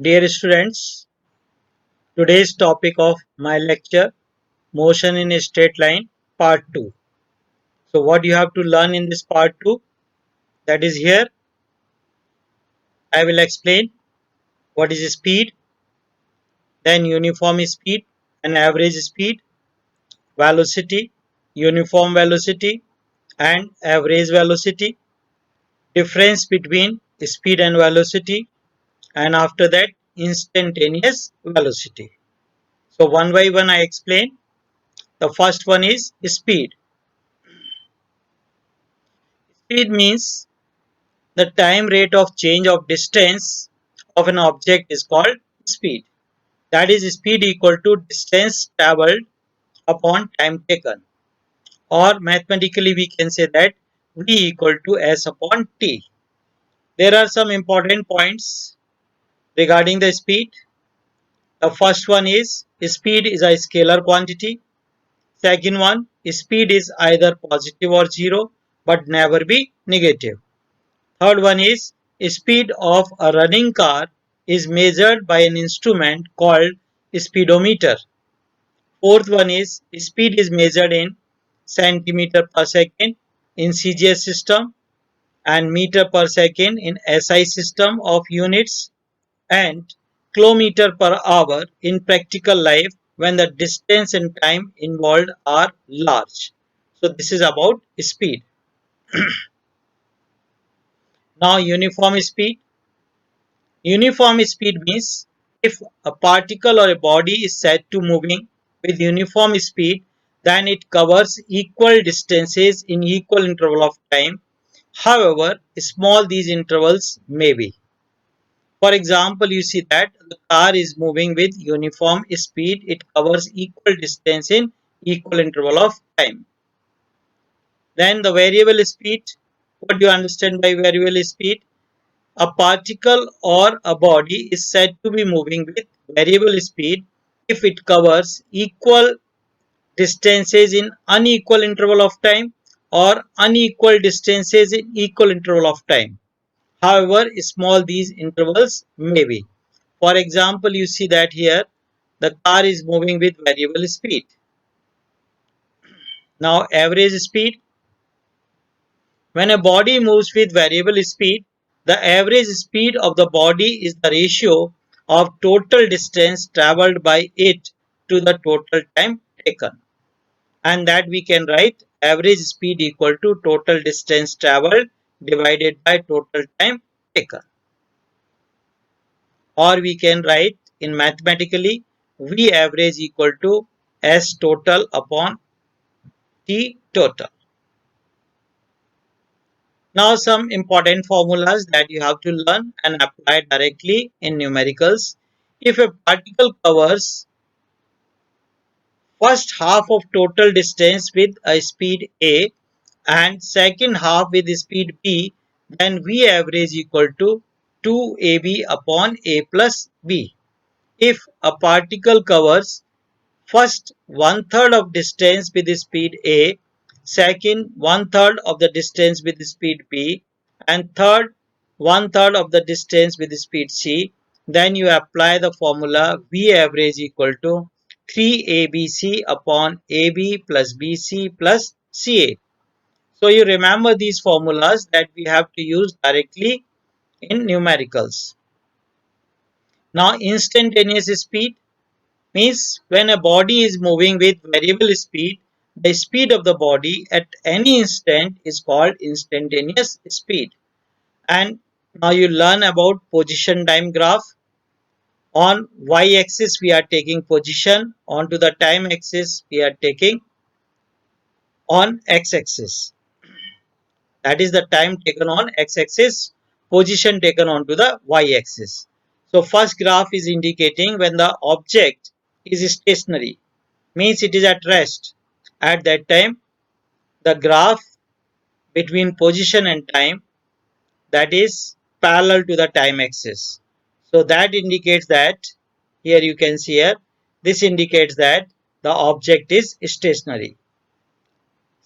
Dear students, today's topic of my lecture, Motion in a Straight Line, Part 2. So what you have to learn in this Part 2, that is here, I will explain what is speed, then uniform speed and average speed, velocity, uniform velocity and average velocity, difference between speed and velocity, and after that instantaneous velocity. So one by one I explain. The first one is speed. Speed means the time rate of change of distance of an object is called speed. That is speed equal to distance traveled upon time taken. Or mathematically we can say that V equal to S upon T. There are some important points regarding the speed. The first one is speed is a scalar quantity. Second one, speed is either positive or zero but never be negative. Third one is speed of a running car is measured by an instrument called speedometer. Fourth one is speed is measured in centimeter per second in CGS system and meter per second in SI system of units and kilometer per hour in practical life when the distance and time involved are large. So this is about speed. Now uniform speed. Uniform speed means if a particle or a body is set to moving with uniform speed, then it covers equal distances in equal interval of time. However, small these intervals may be. For example, you see that the car is moving with uniform speed. It covers equal distance in equal interval of time. Then the variable speed. What do you understand by variable speed? A particle or a body is said to be moving with variable speed if it covers equal distances in unequal interval of time or unequal distances in equal interval of time. However small these intervals may be. For example, you see that here the car is moving with variable speed. Now average speed. When a body moves with variable speed, the average speed of the body is the ratio of total distance travelled by it to the total time taken. And that we can write average speed equal to total distance travelled divided by total time taken. Or we can write in mathematically V average equal to S total upon T total. Now some important formulas that you have to learn and apply directly in numericals. If a particle covers first half of total distance with a speed A and second half with speed B, then V average equal to 2AB upon A plus B. If a particle covers first one third of distance with the speed A, second one third of the distance with the speed B, and third one third of the distance with the speed C, then you apply the formula V average equal to 3ABC upon AB plus BC plus CA. So you remember these formulas that we have to use directly in numericals. Now instantaneous speed means when a body is moving with variable speed, the speed of the body at any instant is called instantaneous speed. And now you learn about position time graph. On y-axis we are taking position, onto the time axis we are taking on x-axis. That is the time taken on x-axis, position taken onto the y-axis. So first graph is indicating when the object is stationary, means it is at rest. At that time, the graph between position and time, that is parallel to the time axis. So that indicates that, here you can see here, this indicates that the object is stationary.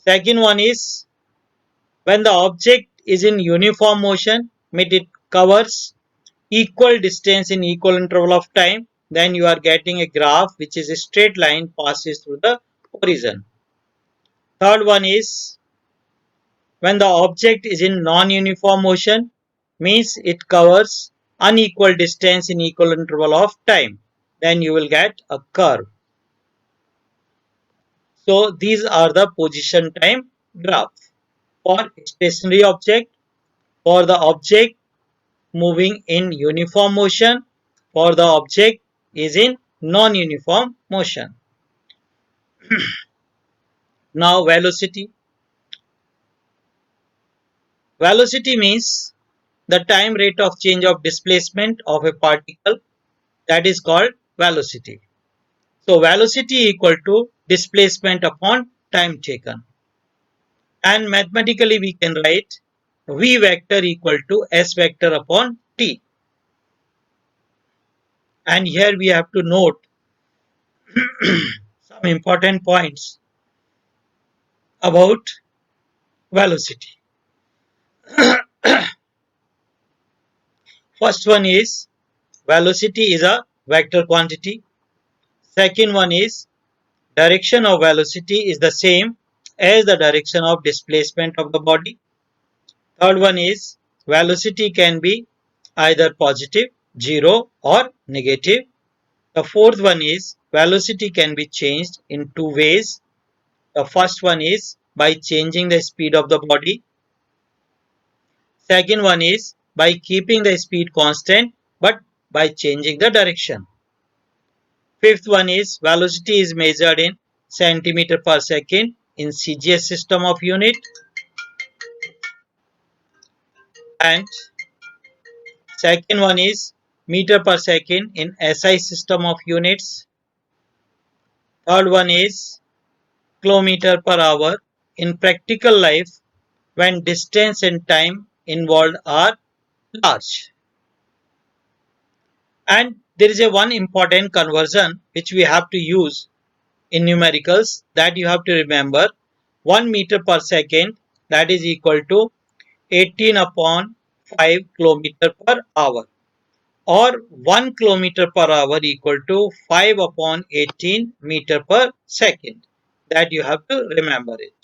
Second one is when the object is in uniform motion, means it covers equal distance in equal interval of time, then you are getting a graph which is a straight line passes through the horizon. Third one is when the object is in non-uniform motion, means it covers unequal distance in equal interval of time, then you will get a curve. So these are the position time graph for stationary object, for the object moving in uniform motion, for the object is in non-uniform motion. Now velocity. Velocity means the time rate of change of displacement of a particle, that is called velocity. So velocity equal to displacement upon time taken. And mathematically we can write v vector equal to s vector upon t. And here we have to note some important points about velocity. First one is velocity is a vector quantity. Second one is direction of velocity is the same as the direction of displacement of the body. Third one is velocity can be either positive, 0 or negative. The fourth one is velocity can be changed in two ways. The first one is by changing the speed of the body. Second one is by keeping the speed constant but by changing the direction. Fifth one is velocity is measured in centimeter per second in CGS system of unit, and second one is meter per second in SI system of units. Third one is kilometer per hour in practical life when distance and time involved are large. And there is a one important conversion which we have to use in numericals, that you have to remember. 1 meter per second, that is equal to 18 upon 5 kilometer per hour, or 1 kilometer per hour equal to 5 upon 18 meter per second. That you have to remember it.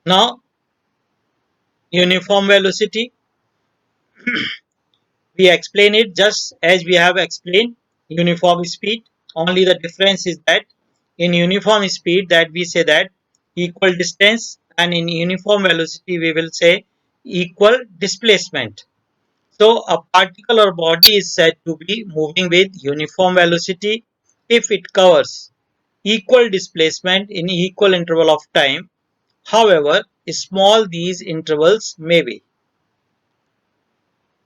Now uniform velocity, we explain it just as we have explained uniform speed. Only the difference is that in uniform speed that we say that equal distance, and in uniform velocity we will say equal displacement. So a particle or body is said to be moving with uniform velocity if it covers equal displacement in equal interval of time, however small these intervals may be.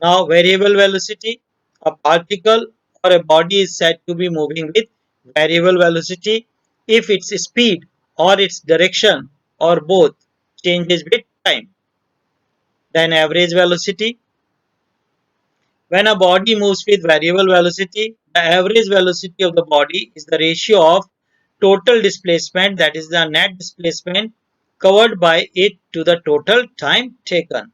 Now variable velocity, a particle or a body is said to be moving with variable velocity if its speed or its direction or both changes with time. Then average velocity, when a body moves with variable velocity, the average velocity of the body is the ratio of total displacement, that is the net displacement covered by it, to the total time taken.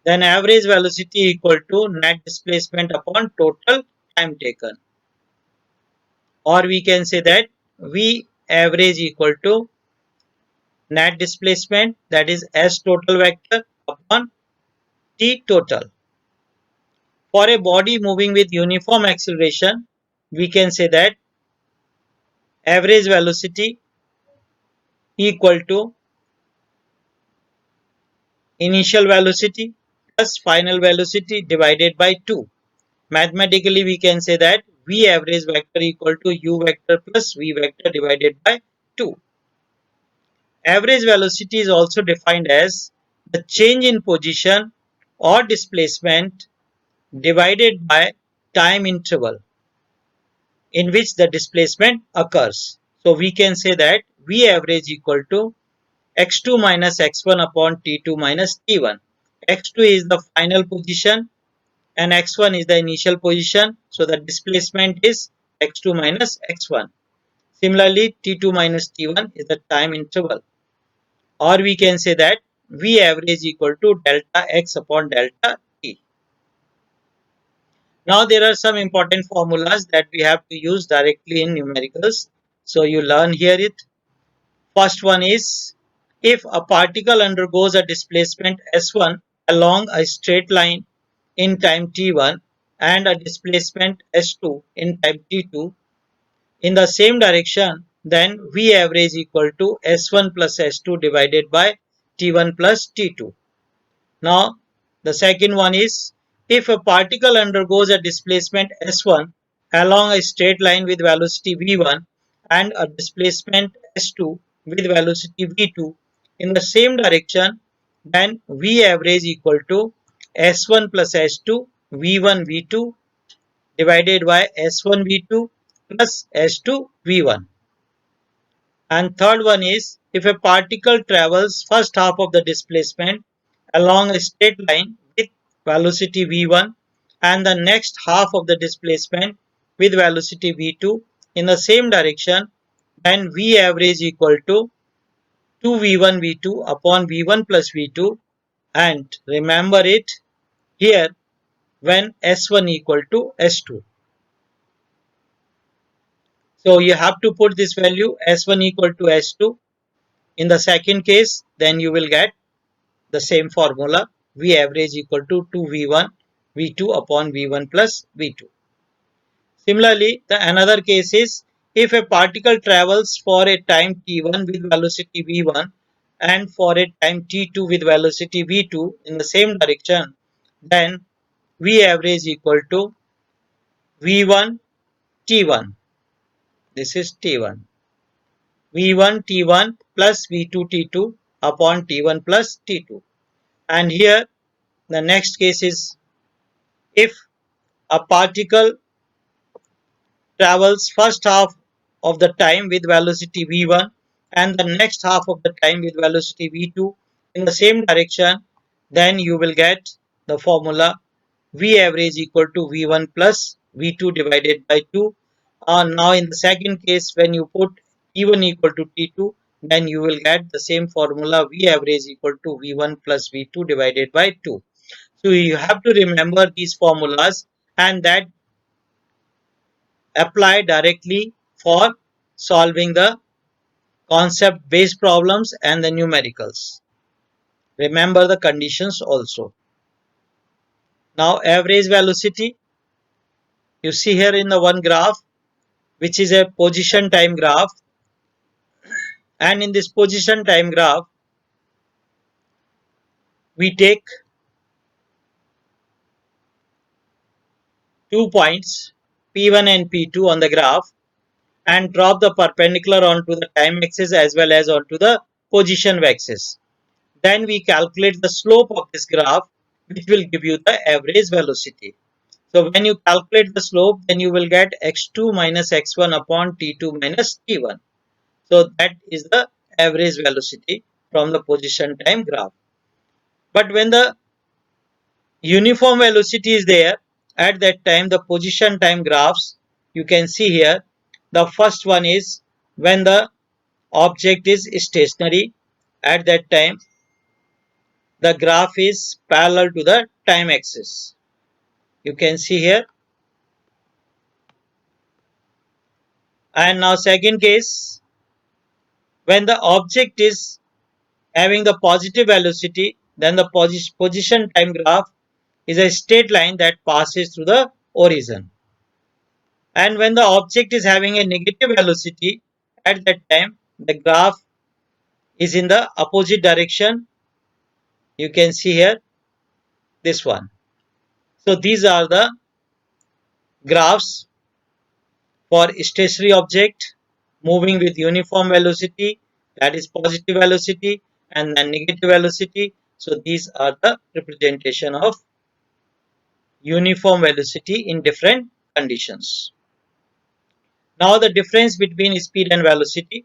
Then average velocity equal to net displacement upon total time taken. Or we can say that V average equal to net displacement, that is S total vector upon T total. For a body moving with uniform acceleration, we can say that average velocity equal to initial velocity plus final velocity divided by 2. Mathematically, we can say that V average vector equal to U vector plus V vector divided by 2. Average velocity is also defined as the change in position or displacement divided by time interval in which the displacement occurs. So we can say that V average equal to x2 minus x1 upon t2 minus t1. x2 is the final position and x1 is the initial position. So the displacement is x2 minus x1. Similarly, t2 minus t1 is the time interval. Or we can say that V average equal to delta x upon delta t. Now there are some important formulas that we have to use directly in numericals. So you learn here it. First one is, if a particle undergoes a displacement s1 along a straight line in time t1 and a displacement s2 in time t2 in the same direction, then V average equal to S1 plus S2 divided by T1 plus T2. Now, the second one is, if a particle undergoes a displacement S1 along a straight line with velocity V1 and a displacement S2 with velocity V2 in the same direction, then V average equal to S1 plus S2 V1 V2 divided by S1 V2 plus S2 V1. And third one is, if a particle travels first half of the displacement along a straight line with velocity v1 and the next half of the displacement with velocity v2 in the same direction, then v average equal to 2v1 v2 upon v1 plus v2, and remember it here when s1 equal to s2. So you have to put this value s1 equal to s2 in the second case, then you will get the same formula, V average equal to 2V1 V2 upon V1 plus V2. Similarly, the another case is, if a particle travels for a time t1 with velocity v1 and for a time t2 with velocity v2 in the same direction, then V average equal to v1 t1. This is t1. v1 t1 plus v2 t2 upon t1 plus t2. And here the next case is, if a particle travels first half of the time with velocity v1 and the next half of the time with velocity v2 in the same direction, then you will get the formula v average equal to v1 plus v2 divided by 2. Now in the second case, when you put t1 equal to t2, then you will get the same formula v average equal to v1 plus v2 divided by 2. So you have to remember these formulas, and that apply directly for solving the concept based problems and the numericals. Remember the conditions also. Now average velocity, you see here in the one graph, which is a position time graph, and in this position time graph we take 2 points P1 and P2 on the graph and drop the perpendicular onto the time axis as well as onto the position axis. Then we calculate the slope of this graph, which will give you the average velocity. So when you calculate the slope, then you will get x2 minus x1 upon t2 minus t1. So that is the average velocity from the position time graph. But when the uniform velocity is there, at that time the position time graphs, you can see here, the first one is when the object is stationary. At that time the graph is parallel to the time axis. You can see here. And now second case, when the object is having the positive velocity, then the position time graph is a straight line that passes through the origin. And when the object is having a negative velocity, at that time the graph is in the opposite direction. You can see here this one. So these are the graphs for stationary object moving with uniform velocity, that is positive velocity, and then negative velocity. So these are the representation of uniform velocity in different conditions. Now the difference between speed and velocity.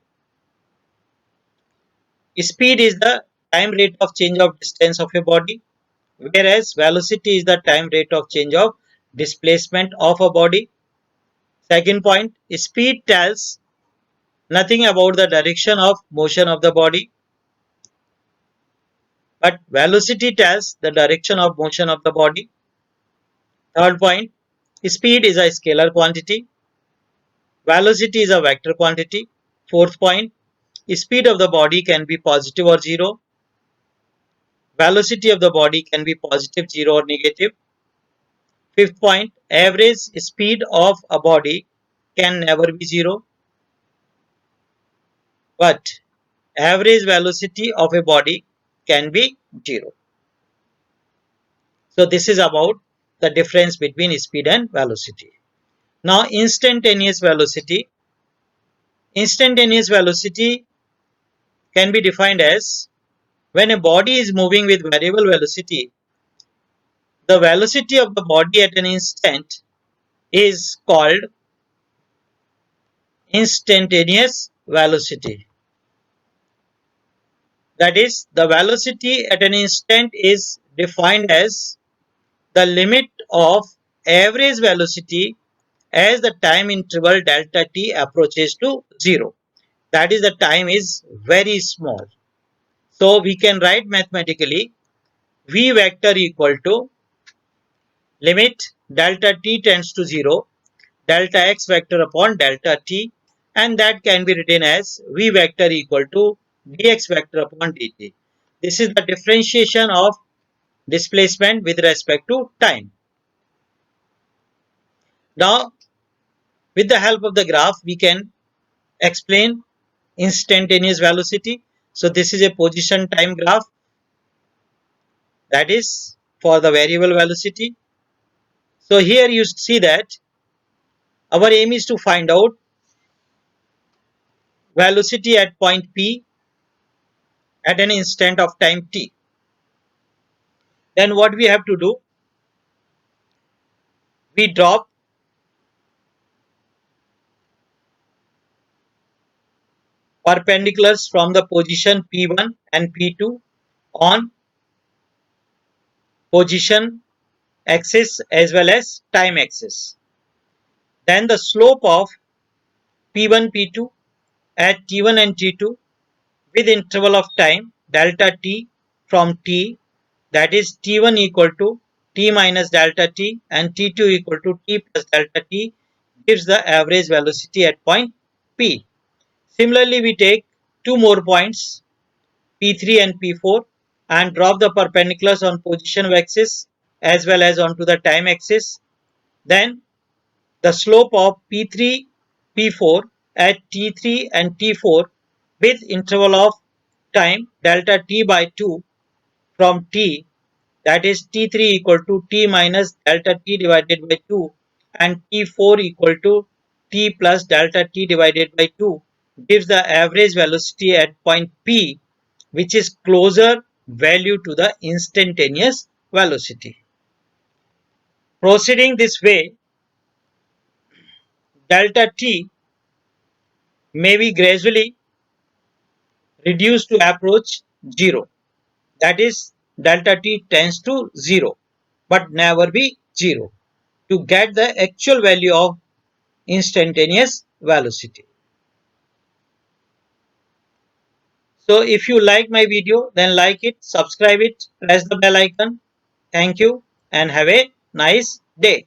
Speed is the time rate of change of distance of a body, whereas velocity is the time rate of change of displacement of a body. Second point, speed tells nothing about the direction of motion of the body, but velocity tells the direction of motion of the body. Third point, Speed is a scalar quantity. Velocity is a vector quantity. Fourth point, speed of the body can be positive or zero. Velocity of the body can be positive, zero, or negative. Fifth point, average speed of a body can never be zero, but average velocity of a body can be zero. So this is about the difference between speed and velocity. Now instantaneous velocity. Instantaneous velocity can be defined as when a body is moving with variable velocity, the velocity of the body at an instant is called instantaneous velocity. That is, the velocity at an instant is defined as the limit of average velocity as the time interval delta t approaches to 0. That is, the time is very small. So we can write mathematically v vector equal to limit delta t tends to 0 delta x vector upon delta t, and that can be written as v vector equal to dx vector upon dt. This is the differentiation of displacement with respect to time. Now with the help of the graph we can explain instantaneous velocity. So this is a position time graph, that is for the variable velocity. So here you see that our aim is to find out velocity at point P at an instant of time t. Then what we have to do, we drop perpendiculars from the position P1 and P2 on position axis as well as time axis. Then the slope of P1 P2 at T1 and T2 with interval of time delta t from t, that is T1 equal to t minus delta t and T2 equal to t plus delta t, gives the average velocity at point P. Similarly, we take two more points P3 and P4 and drop the perpendiculars on position axis as well as onto the time axis. Then the slope of P3 P4 at T3 and T4 with interval of time delta t by 2 from t, that is T3 equal to t minus delta t divided by 2 and T4 equal to t plus delta t divided by 2, gives the average velocity at point P, which is closer value to the instantaneous velocity. Proceeding this way, delta t may be gradually reduced to approach 0. That is, delta t tends to 0 but never be 0 to get the actual value of instantaneous velocity. So if you like my video, then like it, subscribe it, press the bell icon. Thank you and have a nice day.